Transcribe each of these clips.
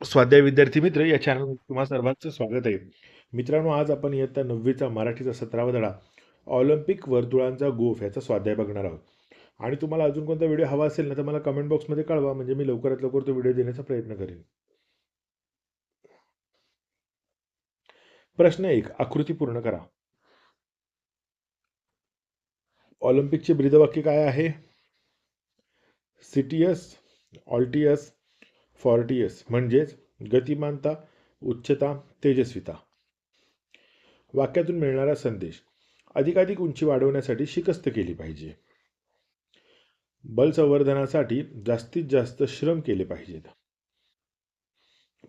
स्वाध्याय विद्यार्थी मित्र या चॅनलमध्ये तुम्हा सर्वांचं स्वागत आहे. मित्रांनो, आज आपण इयत्ता 9वीचा मराठीचा 17वा धडा ऑलिम्पिक वर्तुळांचा गोफ याचा स्वाध्याय बघणार आहोत. आणि तुम्हाला अजून कोणता व्हिडिओ हवा असेल ना तर मला कमेंट बॉक्समध्ये कळवा, म्हणजे मी लवकरात लवकर तो व्हिडिओ देण्याचा प्रयत्न करेन. प्रश्न 1, आकृती पूर्ण करा. ऑलिम्पिकचे ब्रीदवाक्य काय आहे? सिटियस, ऑल्टियस, फॉर्टियस, म्हणजेच गतिमानता, उच्चता, तेजस्विता. वाक्यातून मिळणारा संदेश: अधिकाधिक उंची वाढवण्यासाठी शिकस्त केली पाहिजे. बलसंवर्धनासाठी जास्तीत जास्त श्रम केले पाहिजेत.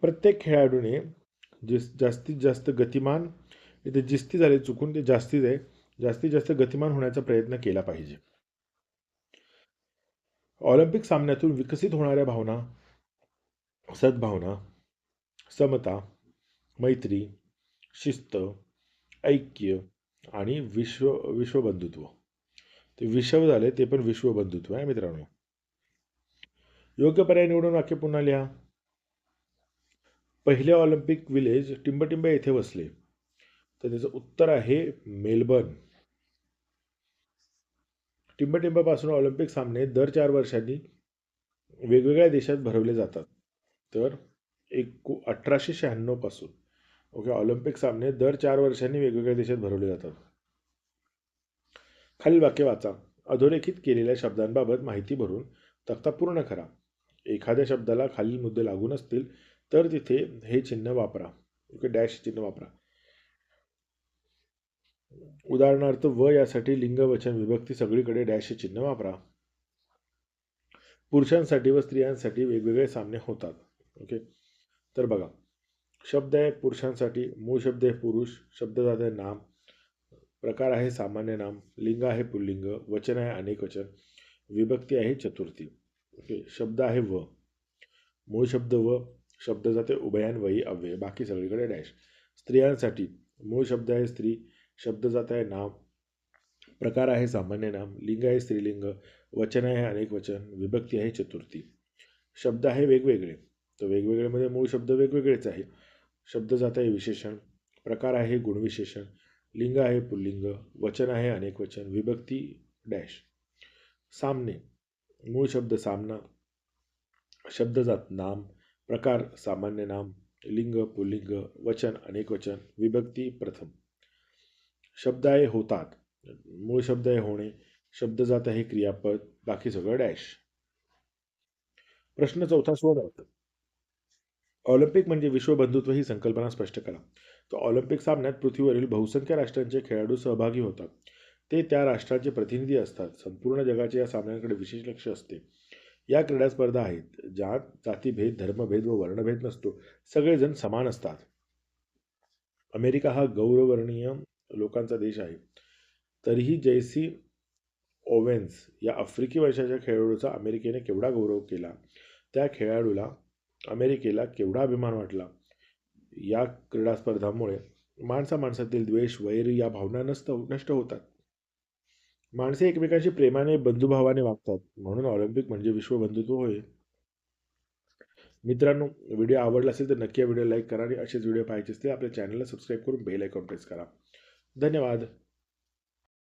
प्रत्येक खेळाडूने जास्तीत जास्त गतिमान, इथे जिस्ती झाले, चुकून ते जास्तीत आहे, जास्तीत जास्त गतिमान होण्याचा प्रयत्न केला पाहिजे. ऑलिम्पिक सामन्यातून विकसित होणाऱ्या भावना: सद्भावना, समता, मैत्री, शिस्त, ऐक्य आणि विश्वबंधुत्व. ते विश्व झाले, ते पण विश्वबंधुत्व आहे मित्रांनो. योग्य पर्याय निवडून वाक्य पुन्हा लिहा. पहिले ऑलिम्पिक विलेज टिंबटिंब येथे वसले. तर त्याचं उत्तर आहे मेलबर्न. टिंबटिंबापासून ऑलिम्पिक सामने दर 4 वर्षांनी वेगवेगळ्या देशात भरवले जातात. तर 1896 पासून ओके, ऑलिम्पिक सामने दर 4 वर्षांनी वेगवेगळ्या देशात भरवले जातात. खालील वाक्य वाचा. अधोरेखित केलेल्या शब्दांबाबत माहिती भरून तक्ता पूर्ण करा. एखाद्या शब्दाला खालील मुद्दे लागू नसतील तर तिथे हे चिन्ह वापरा. ओके, डॅश चिन्ह वापरा. उदाहरणार्थ व यासाठी लिंग, वचन, विभक्ती सगळीकडे डॅश चिन्ह वापरा. पुरुषांसाठी व स्त्रियांसाठी वेगवेगळे सामने होतात. ओके, तर बघा, शब्द आहे पुरुषांसाठी, मूळ शब्द आहे पुरुष, शब्दजात आहे नाम, प्रकार आहे सामान्य नाम, लिंग आहे पुल्लिंग, वचन आहे अनेक वचन, विभक्ती आहे चतुर्थी. ओके, शब्द आहे व, मूळ शब्द व, शब्द जाते उभयान्वयी अव्यय, बाकी सगळीकडे डॅश. स्त्रियांसाठी मूळ शब्द आहे स्त्री, शब्द जात आहे नाम, प्रकार आहे सामान्य नाम, लिंग आहे स्त्रीलिंग, वचन आहे अनेक वचन, विभक्ती आहे चतुर्थी. शब्द आहे वेगवेगळे, तर वेगवेगळेमध्ये मूळ शब्द वेगवेगळेच आहे, शब्द जात आहे विशेषण, प्रकार आहे गुणविशेषण, लिंग आहे पुल्लिंग, वचन आहे अनेक वचन, विभक्ती डॅश. सामने मूळ शब्द सामना, शब्दजात नाम, प्रकार सामान्य नाम, लिंग पुल्लिंग, वचन अनेक वचन, विभक्ती प्रथम. शब्द आहे होतात, मूळ शब्द आहे होणे, शब्द जात आहे क्रियापद, बाकी सगळं डॅश. प्रश्न 4 सोडवतात. ऑलिम्पिक म्हणजे विश्वबंधुत्व ही संकल्पना स्पष्ट करा. तर ऑलिम्पिक सामन्यात पृथ्वीवरील बहुसंख्य राष्ट्रांचे खेळाडू सहभागी होतात. ते त्या राष्ट्राचे प्रतिनिधी असतात. संपूर्ण जगाच्या या सामन्यांकडे विशेष लक्ष असते. या क्रीडा स्पर्धा आहेत ज्यात जातीभेद, धर्मभेद व वर्णभेद नसतो. सगळेजण समान असतात. अमेरिका हा गौरवर्णीय लोकांचा देश आहे. तरीही जैसी ओवेन्स या आफ्रिकी वंशाच्या खेळाडूचा अमेरिकेने केवढा गौरव केला, त्या खेळाडूला अमेरिकेला केवढा अभिमान वाटला. या क्रीडा स्पर्धांमुळे माणसामाणसातील द्वेष, वैर या भावना नष्ट होतात. माणसे एकमेकांशी प्रेमाने, बंधुभावाने वागतात. म्हणून ऑलिम्पिक म्हणजे विश्वबंधुत्व होय. मित्रांनो, व्हिडिओ आवडला असेल तर नक्की व्हिडिओ लाईक करा आणि असेच व्हिडिओ पाहायचे असतील आपल्या चॅनलला सबस्क्राईब करून बेल आयकॉन प्रेस करा. धन्यवाद.